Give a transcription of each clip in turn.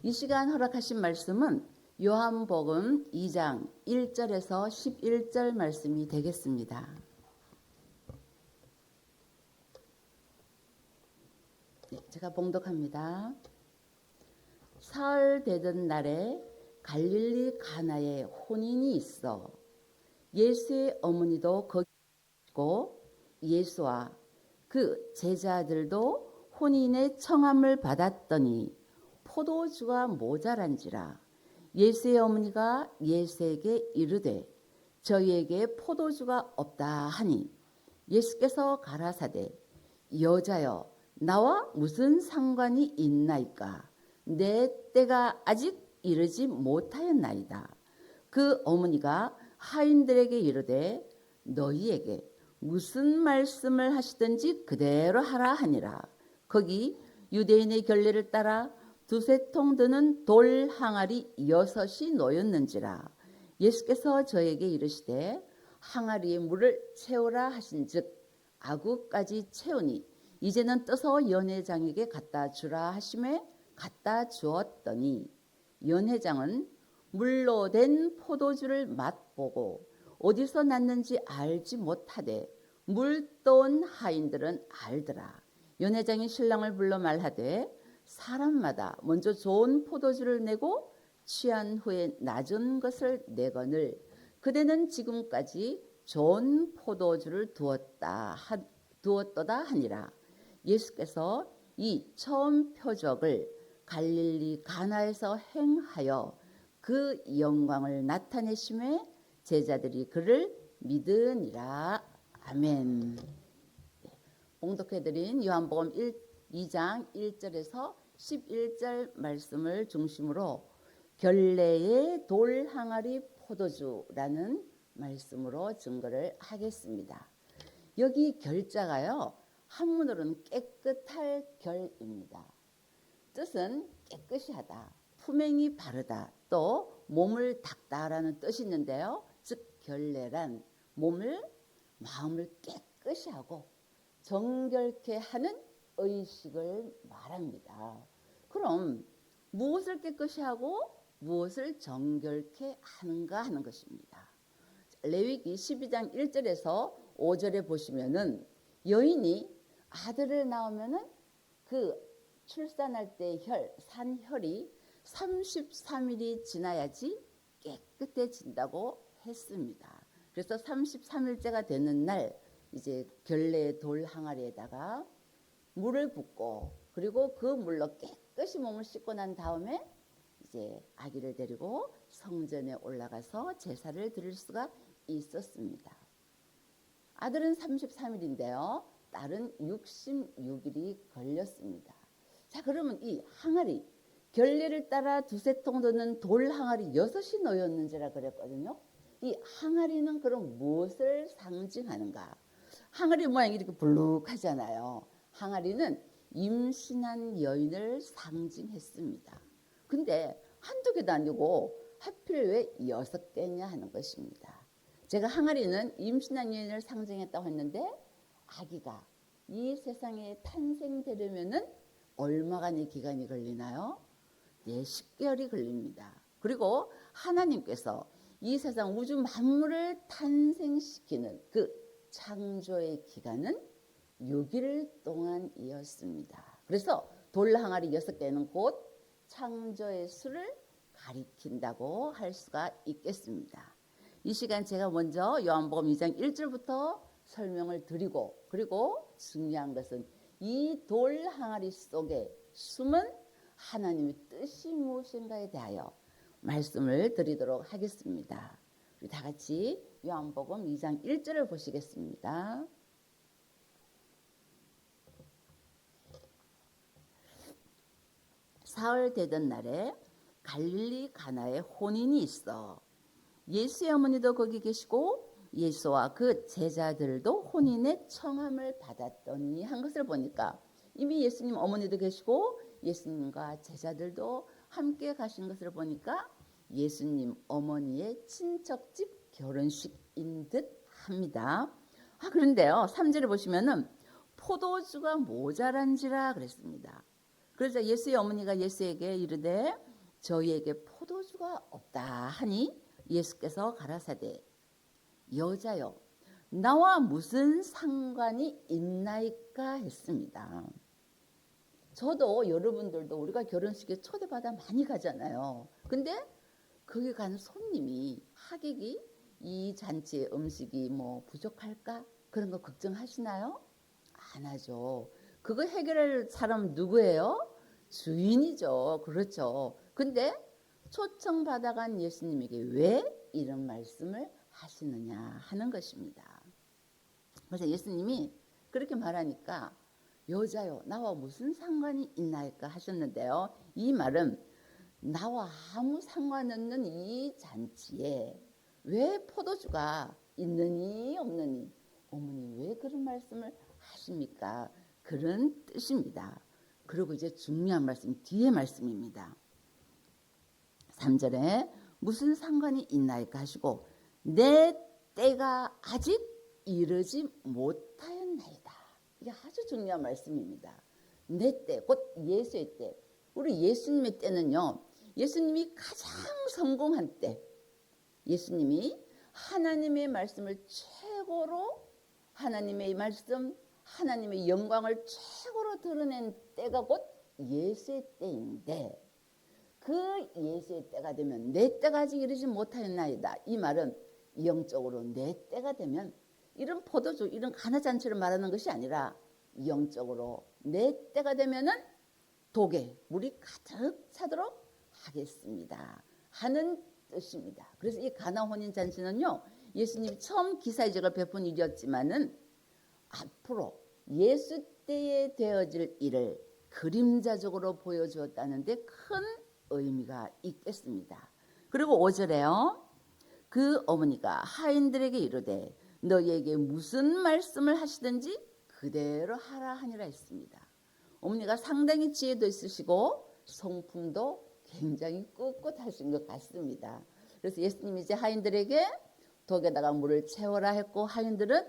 이 시간 허락하신 말씀은 요한복음 2장 1절에서 11절 말씀이 되겠습니다. 제가 봉독합니다. 사흘 되던 날에 갈릴리 가나에 혼인이 있어 예수의 어머니도 거기 있고 예수와 그 제자들도 혼인의 청함을 받았더니 포도주가 모자란지라. 예수의 어머니가 예수에게 이르되 저희에게 포도주가 없다 하니 예수께서 가라사대 여자여 나와 무슨 상관이 있나이까. 내 때가 아직 이르지 못하였나이다. 그 어머니가 하인들에게 이르되 너희에게 무슨 말씀을 하시든지 그대로 하라 하니라. 거기 유대인의 결례를 따라 두세 통 드는 돌 항아리 6이 놓였는지라. 예수께서 저에게 이르시되 항아리에 물을 채우라 하신즉 아구까지 채우니 이제는 떠서 연회장에게 갖다 주라 하심에 갖다 주었더니 연회장은 물로 된 포도주를 맛보고 어디서 났는지 알지 못하되 물 떠온 하인들은 알더라. 연회장이 신랑을 불러 말하되 사람마다 먼저 좋은 포도주를 내고 취한 후에 낮은 것을 내거늘 그대는 지금까지 좋은 포도주를 두었도다 하니라. 예수께서 이 처음 표적을 갈릴리 가나에서 행하여 그 영광을 나타내심에 제자들이 그를 믿으니라. 아멘. 봉독해드린 요한복음 2장 1절에서 11절 말씀을 중심으로 결례의 돌 항아리 포도주라는 말씀으로 증거를 하겠습니다. 여기 결자가요, 한문으로는 깨끗할 결입니다. 뜻은 깨끗이 하다, 품행이 바르다, 또 몸을 닦다라는 뜻이 있는데요. 즉 결례란 마음을 깨끗이 하고 정결케 하는 의식을 말합니다. 그럼 무엇을 깨끗이 하고 무엇을 정결케 하는가 하는 것입니다. 레위기 12장 1절에서 5절에 보시면은 여인이 아들을 낳으면은 그 출산할 때 산혈이 33일이 지나야지 깨끗해진다고 했습니다. 그래서 33일째가 되는 날 이제 결례 돌 항아리에다가 물을 붓고 그리고 그 물로 깨끗이 몸을 씻고 난 다음에 이제 아기를 데리고 성전에 올라가서 제사를 드릴 수가 있었습니다. 아들은 33일인데요. 딸은 66일이 걸렸습니다. 자, 그러면 이 항아리, 결례를 따라 두세 통 드는 돌 항아리 6이 놓였는지라 그랬거든요. 이 항아리는 그럼 무엇을 상징하는가? 항아리 모양이 이렇게 불룩하잖아요. 항아리는 임신한 여인을 상징했습니다. 근데 한두 개도 아니고 하필 왜 6개냐 하는 것입니다. 제가 항아리는 임신한 여인을 상징했다고 했는데 아기가 이 세상에 탄생되려면은 얼마간의 기간이 걸리나요? 네, 10개월이 걸립니다. 그리고 하나님께서 이 세상 우주 만물을 탄생시키는 그 창조의 기간은 6일 동안이었습니다. 그래서 돌 항아리 6개는 곧 창조의 수를 가리킨다고 할 수가 있겠습니다. 이 시간 제가 먼저 요한복음 2장 1절부터 설명을 드리고 그리고 중요한 것은 이 돌 항아리 속에 숨은 하나님의 뜻이 무엇인가에 대하여 말씀을 드리도록 하겠습니다. 우리 다 같이 요한복음 2장 1절을 보시겠습니다. 사흘 되던 날에 갈릴리 가나에 혼인이 있어 예수의 어머니도 거기 계시고 예수와 그 제자들도 혼인의 청함을 받았더니 한 것을 보니까 이미 예수님 어머니도 계시고 예수님과 제자들도 함께 가신 것을 보니까 예수님 어머니의 친척집 결혼식인 듯 합니다. 그런데요, 3절에 보시면은 포도주가 모자란지라 그랬습니다. 그래서 예수의 어머니가 예수에게 이르되 저희에게 포도주가 없다 하니 예수께서 가라사대 여자여 나와 무슨 상관이 있나이까 했습니다. 저도 여러분들도 우리가 결혼식에 초대받아 많이 가잖아요. 근데 거기 간 손님이 하객이 이 잔치의 음식이 뭐 부족할까? 그런 거 걱정하시나요? 안 하죠. 그거 해결할 사람 누구예요? 주인이죠. 그렇죠. 근데 초청받아간 예수님에게 왜 이런 말씀을 하시느냐 하는 것입니다. 그래서 예수님이 그렇게 말하니까 여자요 나와 무슨 상관이 있나이까 하셨는데요. 이 말은 나와 아무 상관없는 이 잔치에 왜 포도주가 있느니 없느니 어머니 왜 그런 말씀을 하십니까? 그런 뜻입니다. 그리고 이제 중요한 말씀 뒤에 말씀입니다. 3절에 무슨 상관이 있나이까 하시고 내 때가 아직 이르지 못하였나이다. 이게 아주 중요한 말씀입니다. 내 때, 곧 예수의 때. 우리 예수님의 때는요. 예수님이 가장 성공한 때. 예수님이 하나님의 말씀을 최고로 하나님의 말씀, 하나님의 영광을 최고로 드러낸 때가 곧 예수의 때인데 그 예수의 때가 되면 내 때가 아직 이르지 못하였나이다. 이 말은 영적으로 내 때가 되면 이런 포도주, 이런 가나잔치를 말하는 것이 아니라 영적으로 내 때가 되면은 독에 물이 가득 차도록 하겠습니다 하는 뜻입니다. 그래서 이 가나 혼인 잔치는요 예수님이 처음 기사이적을 베푼 일이었지만은 앞으로 예수 때에 되어질 일을 그림자적으로 보여주었다는데 큰 의미가 있겠습니다. 그리고 5절에요. 그 어머니가 하인들에게 이르되 너희에게 무슨 말씀을 하시든지 그대로 하라 하니라 했습니다. 어머니가 상당히 지혜도 있으시고 성품도 굉장히 꿋꿋하신 것 같습니다. 그래서 예수님이 이제 하인들에게 독에다가 물을 채워라 했고 하인들은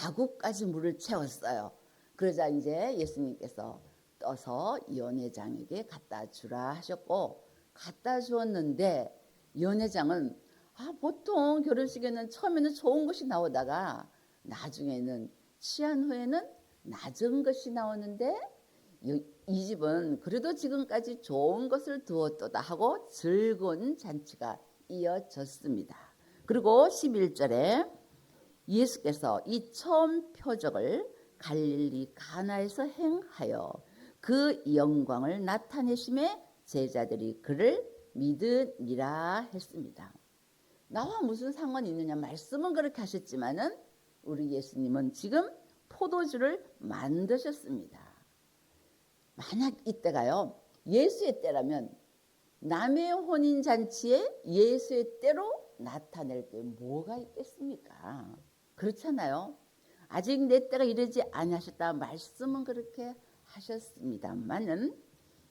아구까지 물을 채웠어요. 그러자 이제 예수님께서 떠서 연회장에게 갖다 주라 하셨고 갖다 주었는데 연회장은 보통 결혼식에는 처음에는 좋은 것이 나오다가 나중에는 취한 후에는 낮은 것이 나오는데 이 집은 그래도 지금까지 좋은 것을 두었도다 하고 즐거운 잔치가 이어졌습니다. 그리고 11절에 예수께서 이 처음 표적을 갈릴리 가나에서 행하여 그 영광을 나타내심에 제자들이 그를 믿으리라 했습니다. 나와 무슨 상관이 있느냐 말씀은 그렇게 하셨지만은 우리 예수님은 지금 포도주를 만드셨습니다. 만약 이때가요 예수의 때라면 남의 혼인잔치에 예수의 때로 나타낼 게 뭐가 있겠습니까? 그렇잖아요. 아직 내 때가 이르지 아니하셨다 말씀은 그렇게 하셨습니다만은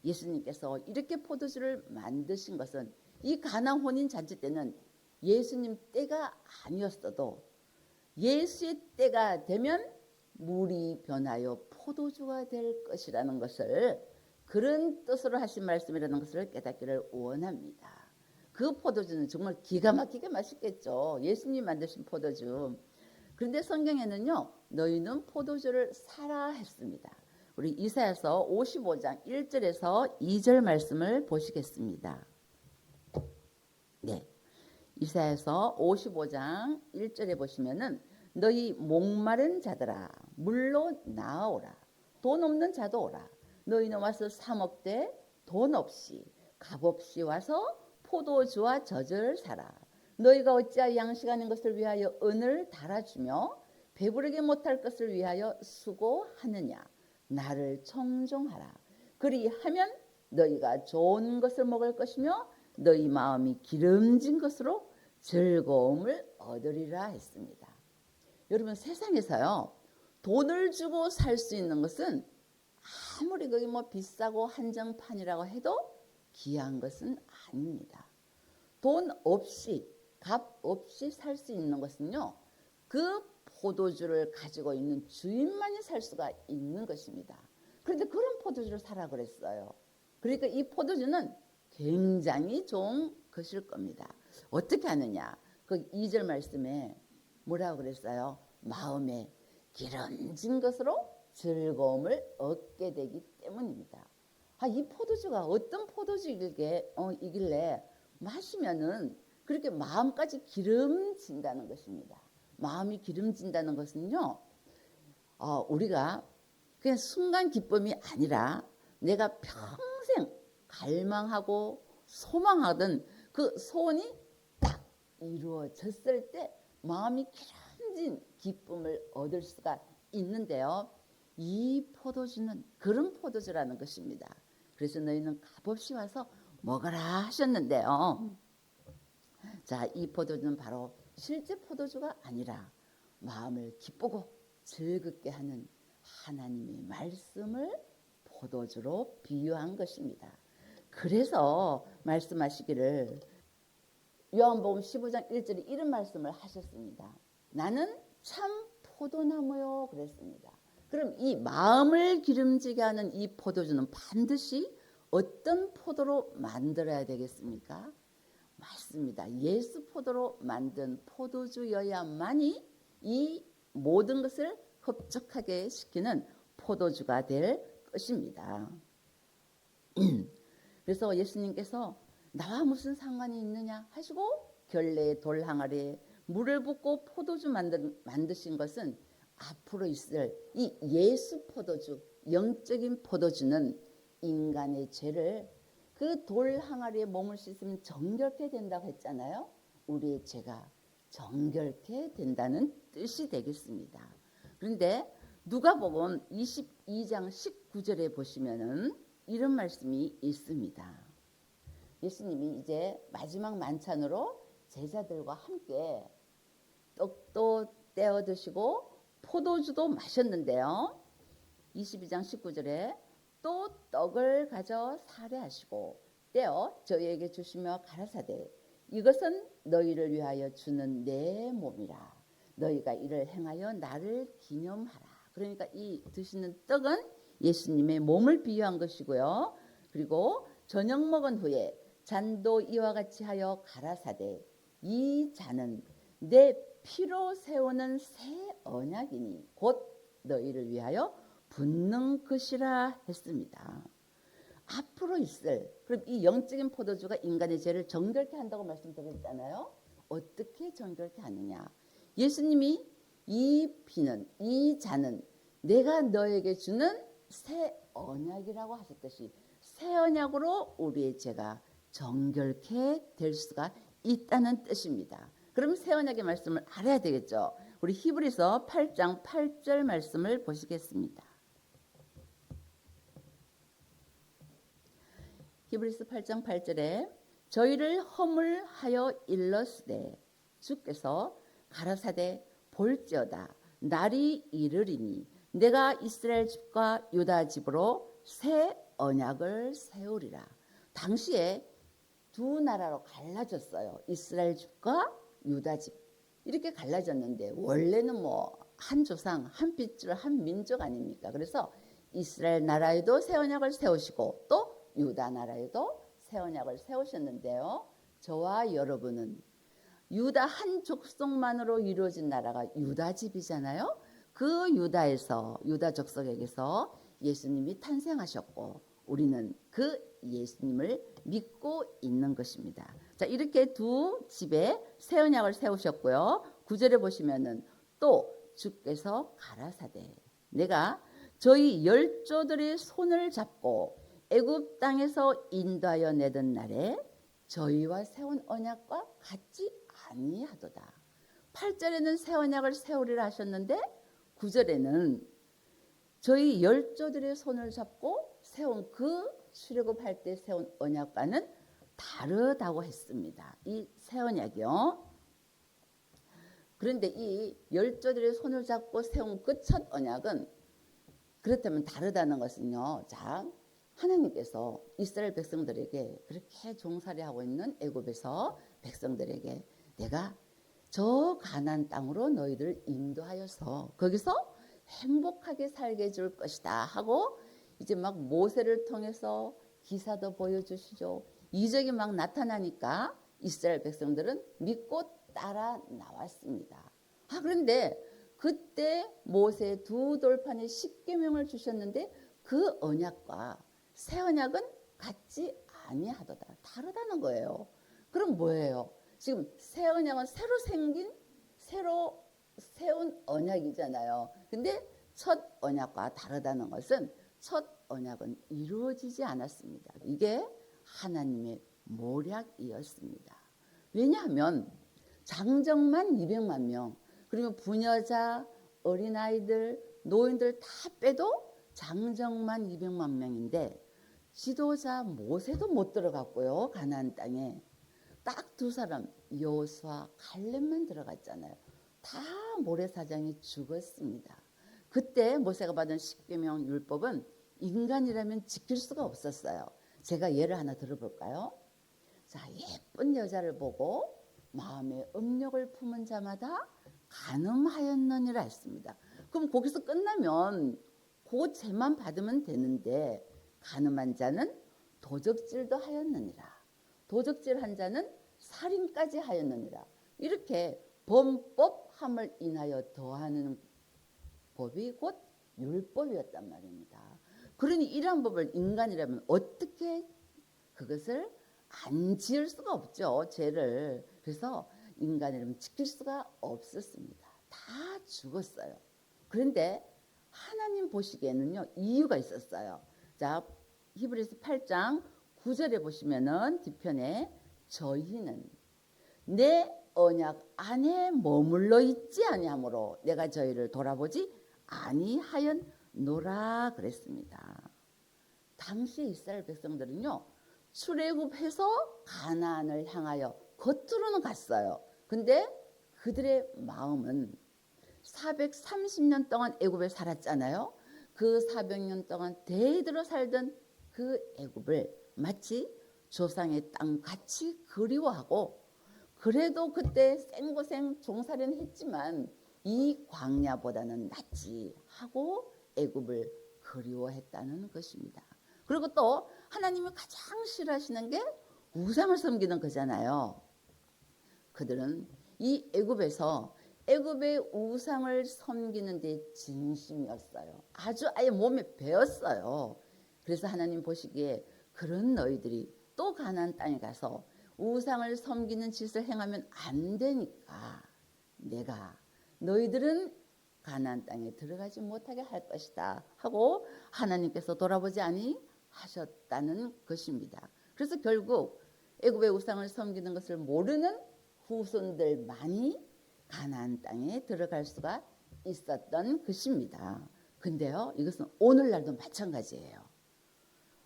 예수님께서 이렇게 포도주를 만드신 것은 이 가나 혼인잔치 때는 예수님 때가 아니었어도 예수의 때가 되면 물이 변하여 포도주가 될 것이라는 것을 그런 뜻으로 하신 말씀이라는 것을 깨닫기를 원합니다. 그 포도주는 정말 기가 막히게 맛있겠죠. 예수님 만드신 포도주. 그런데 성경에는요. 너희는 포도주를 사라 했습니다. 우리 이사야서 55장 1절에서 2절 말씀을 보시겠습니다. 네, 이사야서 55장 1절에 보시면은 너희 목마른 자들아 물로 나아오라. 돈 없는 자도 오라. 너희는 와서 사 먹되 돈 없이 값 없이 와서 포도주와 젖을 사라. 너희가 어찌하여 양식 아닌 것을 위하여 은을 달아주며 배부르게 못할 것을 위하여 수고하느냐. 나를 청종하라. 그리하면 너희가 좋은 것을 먹을 것이며 너희 마음이 기름진 것으로 즐거움을 얻으리라 했습니다. 여러분 세상에서요 돈을 주고 살 수 있는 것은 아무리 그게 뭐 비싸고 한정판이라고 해도 귀한 것은 아닙니다. 돈 없이 값 없이 살 수 있는 것은요 그 포도주를 가지고 있는 주인만이 살 수가 있는 것입니다. 그런데 그런 포도주를 사라 그랬어요. 그러니까 이 포도주는 굉장히 좋은 것일 겁니다. 어떻게 하느냐? 그 2절 말씀에 뭐라고 그랬어요? 마음에 기름진 것으로 즐거움을 얻게 되기 때문입니다. 이 포도주가 어떤 포도주이길래 마시면은 그렇게 마음까지 기름진다는 것입니다. 마음이 기름진다는 것은요, 우리가 그냥 순간 기쁨이 아니라 내가 평생 갈망하고 소망하던 그 소원이 딱 이루어졌을 때 마음이 기름진 기쁨을 얻을 수가 있는데요. 이 포도주는 그런 포도주라는 것입니다. 그래서 너희는 값없이 와서 먹어라 하셨는데요. 자, 이 포도주는 바로 실제 포도주가 아니라 마음을 기쁘고 즐겁게 하는 하나님의 말씀을 포도주로 비유한 것입니다. 그래서 말씀하시기를 요한복음 15장 1절에 이런 말씀을 하셨습니다. 나는 참 포도나무요 그랬습니다. 그럼 이 마음을 기름지게 하는 이 포도주는 반드시 어떤 포도로 만들어야 되겠습니까? 맞습니다. 예수 포도로 만든 포도주여야만이 이 모든 것을 흡족하게 시키는 포도주가 될 것입니다. 그래서 예수님께서 나와 무슨 상관이 있느냐 하시고 결례의 돌 항아리에 물을 붓고 포도주 만드신 것은 앞으로 있을 이 예수 포도주, 영적인 포도주는 인간의 죄를 그 돌 항아리에 몸을 씻으면 정결케 된다고 했잖아요. 우리의 죄가 정결케 된다는 뜻이 되겠습니다. 그런데 누가복음 22장 19절에 보시면은 이런 말씀이 있습니다. 예수님이 이제 마지막 만찬으로 제자들과 함께 떡도 떼어 드시고 포도주도 마셨는데요. 22장 19절에 또 떡을 가져 사례하시고 떼어 저희에게 주시며 가라사대 이것은 너희를 위하여 주는 내 몸이라 너희가 이를 행하여 나를 기념하라. 그러니까 이 드시는 떡은 예수님의 몸을 비유한 것이고요. 그리고 저녁 먹은 후에 잔도 이와 같이 하여 가라사대 이 잔은 내 피로 세우는 새 언약이니 곧 너희를 위하여 붓는 것이라 했습니다. 앞으로 있을 그럼 이 영적인 포도주가 인간의 죄를 정결케 한다고 말씀드렸잖아요. 어떻게 정결케 하느냐? 예수님이 이 피는 이 잔은 내가 너에게 주는 새 언약이라고 하셨듯이 새 언약으로 우리의 죄가 정결케 될 수가 있다는 뜻입니다. 그럼 새 언약의 말씀을 알아야 되겠죠. 우리 히브리서 8장 8절 말씀을 보시겠습니다. 히브리서 8장 8절에 저희를 허물하여 일렀으되 주께서 가라사대 볼지어다 날이 이르리니 내가 이스라엘 집과 유다 집으로 새 언약을 세우리라. 당시에 두 나라로 갈라졌어요. 이스라엘 집과 유다 집 이렇게 갈라졌는데 원래는 한 조상, 한 핏줄, 한 민족 아닙니까? 그래서 이스라엘 나라에도 새 언약을 세우시고 또 유다 나라에도 새 언약을 세우셨는데요. 저와 여러분은 유다 한 족속만으로 이루어진 나라가 유다 집이잖아요. 그 유다 족속에게서 예수님이 탄생하셨고 우리는 그 예수님을 믿고 있는 것입니다. 자, 이렇게 두 집에 새 언약을 세우셨고요. 9절에 보시면은 또 주께서 가라사대 내가 저희 열조들의 손을 잡고 애굽 땅에서 인도하여 내던 날에 저희와 세운 언약과 같지 아니하도다. 8절에는 새 언약을 세우리라 하셨는데 9절에는 저희 열조들의 손을 잡고 세운 그 출애굽할 때 세운 언약과는 다르다고 했습니다. 이 새 언약이요. 그런데 이 열조들의 손을 잡고 세운 그 첫 언약은 그렇다면 다르다는 것은요. 자, 하나님께서 이스라엘 백성들에게 그렇게 종살이 하고 있는 애굽에서 백성들에게 내가 저 가나안 땅으로 너희들 인도하여서 거기서 행복하게 살게 해줄 것이다 하고 이제 막 모세를 통해서 기사도 보여주시죠. 이적이 막 나타나니까 이스라엘 백성들은 믿고 따라 나왔습니다. 그런데 그때 모세 두 돌판에 십계명을 주셨는데 그 언약과 새 언약은 같지 아니하도다. 다르다는 거예요. 그럼 뭐예요? 지금 새 언약은 새로 생긴 새로 세운 언약이잖아요. 근데 첫 언약과 다르다는 것은 첫 언약은 이루어지지 않았습니다. 이게 하나님의 모략이었습니다. 왜냐하면 장정만 200만 명, 그리고 부녀자, 어린아이들, 노인들 다 빼도 장정만 200만 명인데 지도자 모세도 못 들어갔고요. 가나안 땅에 딱 두 사람 여호수아 갈렙만 들어갔잖아요. 다 모래사장이 죽었습니다. 그때 모세가 받은 십계명 율법은 인간이라면 지킬 수가 없었어요. 제가 예를 하나 들어볼까요? 자, 예쁜 여자를 보고 마음에 음욕을 품은 자마다 간음하였느니라 했습니다. 그럼 거기서 끝나면 그 죄만 받으면 되는데 간음한 자는 도적질도 하였느니라. 도적질한 자는 살인까지 하였느니라. 이렇게 범법함을 인하여 더하는 법이 곧 율법이었단 말입니다. 그러니 이러한 법을 인간이라면 어떻게 그것을 안 지을 수가 없죠. 죄를. 그래서 인간이라면 지킬 수가 없었습니다. 다 죽었어요. 그런데 하나님 보시기에는요, 이유가 있었어요. 자, 히브리서 8장 9절에 보시면은 뒤편에 저희는 내 언약 안에 머물러 있지 아니하므로 내가 저희를 돌아보지 아니하였노라 그랬습니다. 당시 이스라엘 백성들은요, 출애굽해서 가나안을 향하여 겉으로는 갔어요. 근데 그들의 마음은 430년 동안 애굽에 살았잖아요. 그 400년 동안 대대로 살던 그 애굽을 마치 조상의 땅 같이 그리워하고, 그래도 그때 생고생 종살이는 했지만 이 광야보다는 낫지 하고 애굽을 그리워했다는 것입니다. 그리고 또 하나님이 가장 싫어하시는 게 우상을 섬기는 거잖아요. 그들은 이 애굽에서 애굽의 우상을 섬기는 데 진심이었어요. 아주 아예 몸에 배었어요. 그래서 하나님 보시기에 그런 너희들이 또 가나안 땅에 가서 우상을 섬기는 짓을 행하면 안 되니까 내가 너희들은 가나안 땅에 들어가지 못하게 할 것이다 하고 하나님께서 돌아보지 아니하셨다는 것입니다. 그래서 결국 애굽의 우상을 섬기는 것을 모르는 후손들만이 가나안 땅에 들어갈 수가 있었던 것입니다. 근데요, 이것은 오늘날도 마찬가지예요.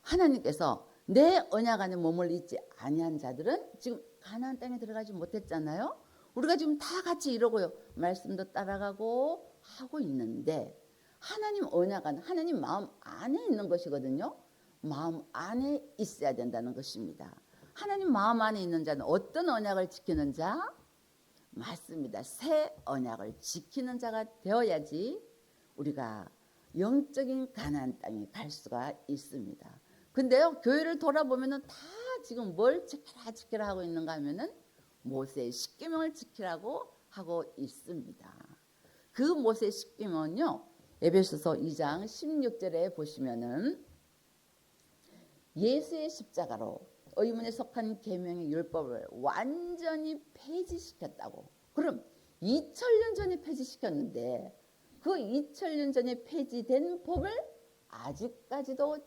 하나님께서 내 언약 안에 머물러 있지 아니한 자들은 지금 가나안 땅에 들어가지 못했잖아요. 우리가 지금 다 같이 이러고요, 말씀도 따라가고 하고 있는데 하나님 언약 안, 하나님 마음 안에 있는 것이거든요. 마음 안에 있어야 된다는 것입니다. 하나님 마음 안에 있는 자는 어떤 언약을 지키는 자? 맞습니다. 새 언약을 지키는 자가 되어야지 우리가 영적인 가나안 땅에 갈 수가 있습니다. 근데요, 교회를 돌아보면은 다 지금 뭘 지키라 하고 있는가 하면은 모세의 십계명을 지키라고 하고 있습니다. 그 모세의 십계명은요, 에베소서 2장 16절에 보시면은 예수의 십자가로 의문에 속한 계명의 율법을 완전히 폐지시켰다고. 그럼 2000년 전에 폐지시켰는데 그 2000년 전에 폐지된 법을 아직까지도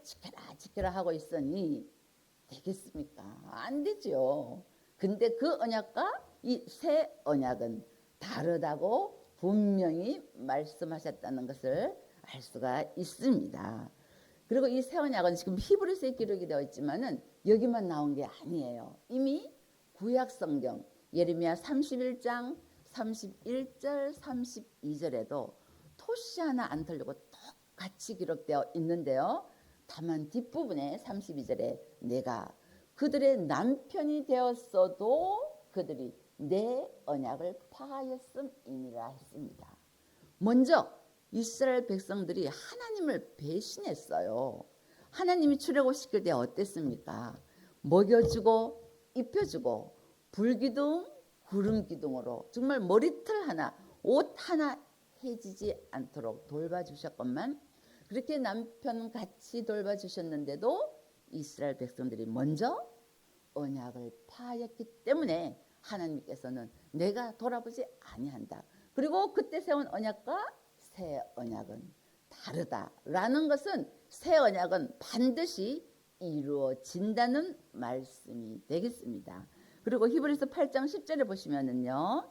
지켜라 하고 있으니 되겠습니까? 안 되죠. 근데 그 언약과 이 새 언약은 다르다고 분명히 말씀하셨다는 것을 알 수가 있습니다. 그리고 이 새 언약은 지금 히브리서에 기록이 되어 있지만은 여기만 나온 게 아니에요. 이미 구약 성경 예레미야 31장 31절 32절에도 토시 하나 안 털리고 똑같이 기록되어 있는데요. 다만 뒷부분에 32절에 내가 그들의 남편이 되었어도 그들이 내 언약을 파하였음이니라 했습니다. 먼저 이스라엘 백성들이 하나님을 배신했어요. 하나님이 출애굽시킬 때 어땠습니까? 먹여주고 입혀주고 불기둥 구름기둥으로 정말 머리털 하나 옷 하나 해지지 않도록 돌봐주셨건만 그렇게 남편 같이 돌봐주셨는데도 이스라엘 백성들이 먼저 언약을 파했기 때문에 하나님께서는 내가 돌아보지 아니한다. 그리고 그때 세운 언약과 새 언약은 다르다라는 것은 새 언약은 반드시 이루어진다는 말씀이 되겠습니다. 그리고 히브리서 8장 10절에 보시면은요.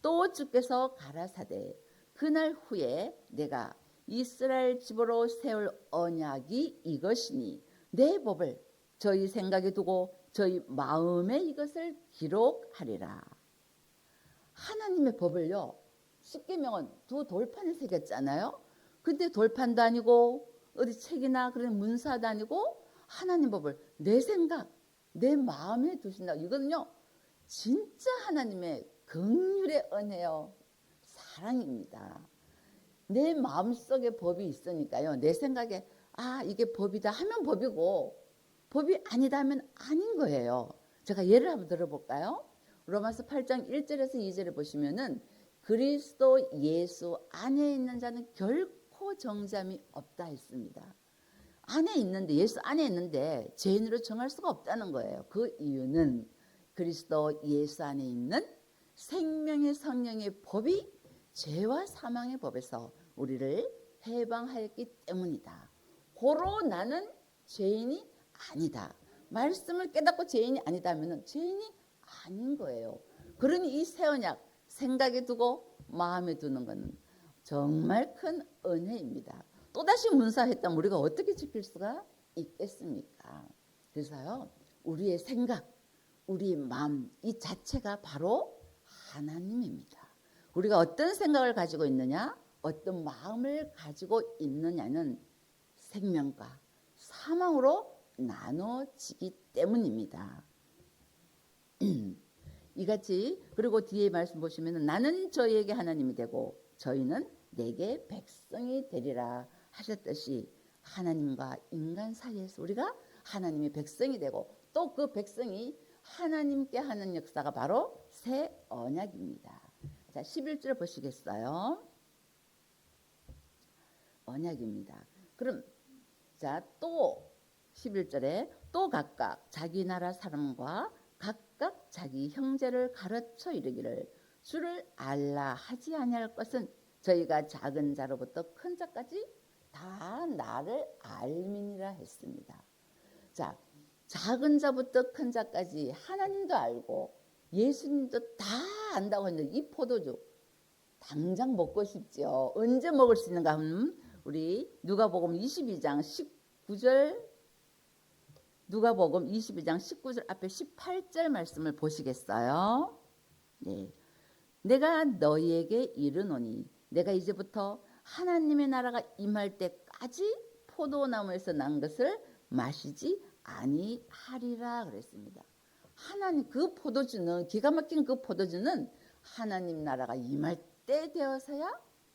또 주께서 가라사대 그날 후에 내가 이스라엘 집으로 세울 언약이 이것이니 내 법을 저희 생각에 두고 저희 마음에 이것을 기록하리라. 하나님의 법을요. 십계명은 두 돌판에 새겼잖아요. 근데 돌판도 아니고 어디 책이나 그런 문사도 아니고 하나님 법을 내 생각, 내 마음에 두신다. 이거는요. 진짜 하나님의 긍휼의 은혜요. 사랑입니다. 내 마음속에 법이 있으니까요. 내 생각에 이게 법이다 하면 법이고 법이 아니다 하면 아닌 거예요. 제가 예를 한번 들어볼까요? 로마서 8장 1절에서 2절에 보시면은 그리스도 예수 안에 있는 자는 결코 정죄함이 없다 했습니다. 안에 있는데 예수 안에 있는데 죄인으로 정할 수가 없다는 거예요. 그 이유는 그리스도 예수 안에 있는 생명의 성령의 법이 죄와 사망의 법에서 우리를 해방하였기 때문이다. 고로 나는 죄인이 아니다. 말씀을 깨닫고 죄인이 아니다 하면 죄인이 아닌 거예요. 그러니 이 새 언약 생각에 두고 마음에 두는 것은 정말 큰 은혜입니다. 또다시 문사했다면 우리가 어떻게 지킬 수가 있겠습니까? 그래서요. 우리의 생각, 우리의 마음 이 자체가 바로 하나님입니다. 우리가 어떤 생각을 가지고 있느냐, 어떤 마음을 가지고 있느냐는 생명과 사망으로 나눠지기 때문입니다. 이같이 그리고 뒤에 말씀 보시면 나는 저희에게 하나님이 되고 저희는 내게 백성이 되리라 하셨듯이 하나님과 인간 사이에서 우리가 하나님의 백성이 되고 또 그 백성이 하나님께 하는 역사가 바로 새 언약입니다. 자, 11절 보시겠어요? 언약입니다. 그럼 자, 또 11절에 또 각각 자기 나라 사람과 각각 자기 형제를 가르쳐 이르기를 주를 알라 하지 아니할 것은 저희가 작은 자로부터 큰 자까지 다 나를 알미니라 했습니다. 자, 작은 자부터 큰 자까지 하나님도 알고 예수님도 다 안다고 했는데 이 포도주 당장 먹고 싶죠. 언제 먹을 수 있는가 하면 우리 누가복음 22장 19절 누가복음 22장 19절 앞에 18절 말씀을 보시겠어요? 네. 내가 너희에게 이르노니 내가 이제부터 하나님의 나라가 임할 때까지 포도나무에서 난 것을 마시지 아니하리라 그랬습니다. 하나님 그 포도주는 기가 막힌 그 포도주는 하나님 나라가 임할 때 되어서야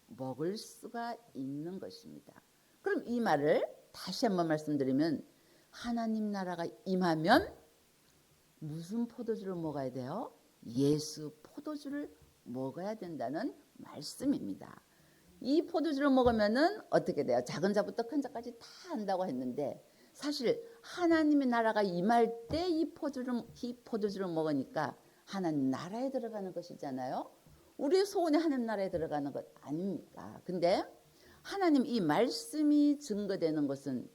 먹을 수가 있는 것입니다. 그럼 이 말을 다시 한번 말씀드리면 하나님 나라가 임하면 무슨 포도주를 먹어야 돼요? 예수 포도주를 먹어야 된다는 말씀입니다. 이 포도주를 먹으면은 어떻게 돼요? 작은 자부터 큰 자까지 다 한다고 했는데 사실 하나님의 나라가 임할 때 이 포도주를 먹으니까 하나님 나라에 들어가는 것이잖아요. 우리의 소원이 하나님 나라에 들어가는 것 아닙니까? 근데 하나님 이 말씀이 증거되는 것은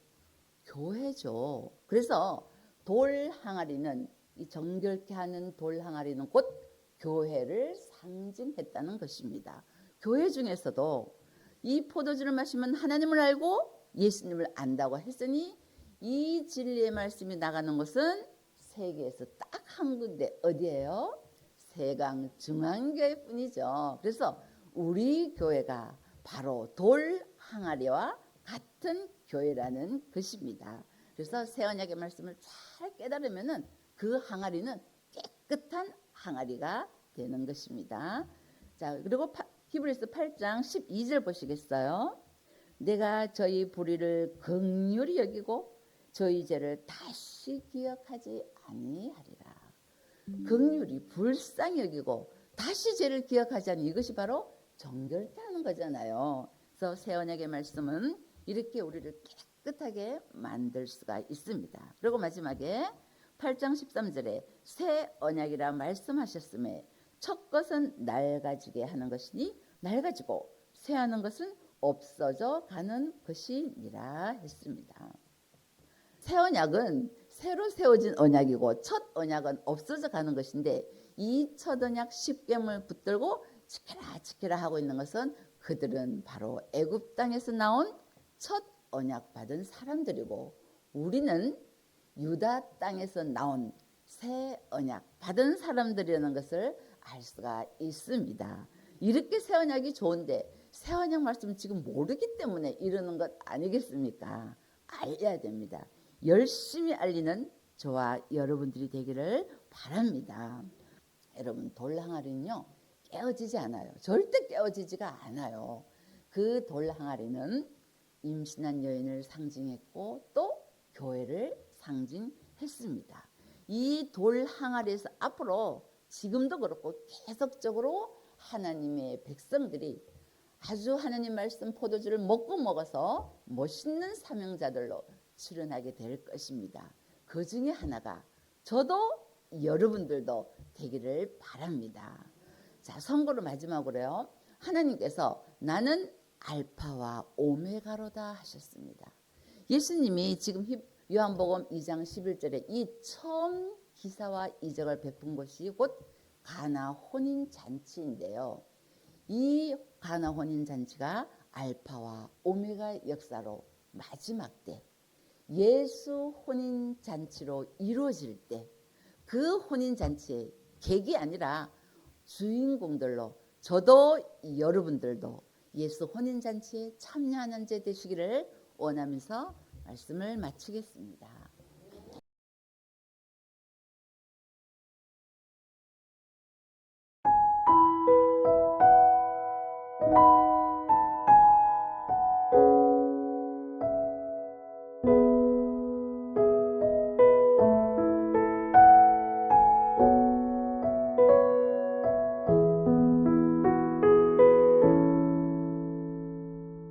교회죠. 그래서 돌 항아리는 이 정결케 하는 돌 항아리는 곧 교회를 상징했다는 것입니다. 교회 중에서도 이 포도주를 마시면 하나님을 알고 예수님을 안다고 했으니 이 진리의 말씀이 나가는 곳은 세계에서 딱 한 군데 어디예요? 세강 중앙교회 뿐이죠. 그래서 우리 교회가 바로 돌 항아리와 같은 교회라는 것입니다. 그래서 새 언약의 말씀을 잘 깨달으면은 그 항아리는 깨끗한 항아리가 되는 것입니다. 자, 그리고 히브리서 8장 12절 보시겠어요? 내가 저희 불의를 긍휼히 여기고 저희 죄를 다시 기억하지 아니하리라. 긍휼히 불쌍히 여기고 다시 죄를 기억하지 않니, 이것이 바로 정결케 하는 거잖아요. 그래서 새 언약의 말씀은 이렇게 우리를 깨끗하게 만들 수가 있습니다. 그리고 마지막에 8장 13절에 새 언약이라 말씀하셨음에 첫 것은 낡아지게 하는 것이니 낡아지고 쇠하는 것은 없어져 가는 것이니라 했습니다. 새 언약은 새로 세워진 언약이고 첫 언약은 없어져 가는 것인데, 이 첫 언약 10계명을 붙들고 지켜라 지켜라 하고 있는 것은 그들은 바로 애굽 땅에서 나온 첫 언약 받은 사람들이고, 우리는 유다 땅에서 나온 새 언약 받은 사람들이라는 것을 알 수가 있습니다. 이렇게 새 언약이 좋은데 새 언약 말씀 지금 모르기 때문에 이러는 것 아니겠습니까? 알려야 됩니다. 열심히 알리는 저와 여러분들이 되기를 바랍니다. 여러분, 돌 항아리는요 깨어지지 않아요. 절대 깨어지지가 않아요. 그 돌 항아리는 임신한 여인을 상징했고 또 교회를 상징했습니다. 이 돌 항아리에서 앞으로 지금도 그렇고 계속적으로 하나님의 백성들이 아주 하나님 말씀 포도주를 먹고 먹어서 멋있는 사명자들로 출현하게 될 것입니다. 그 중에 하나가 저도 여러분들도 되기를 바랍니다. 자, 선고를 마지막으로요. 하나님께서 나는 알파와 오메가로다 하셨습니다. 예수님이 지금 요한복음 2장 11절에 이 처음 기사와 이적을 베푼 곳이 곧 가나 혼인잔치인데요. 이 가나 혼인잔치가 알파와 오메가 역사로 마지막 때 예수 혼인잔치로 이루어질 때, 그 혼인잔치의 객이 아니라 주인공들로 저도 여러분들도 예수 혼인잔치에 참여하는 자 되시기를 원하면서 말씀을 마치겠습니다.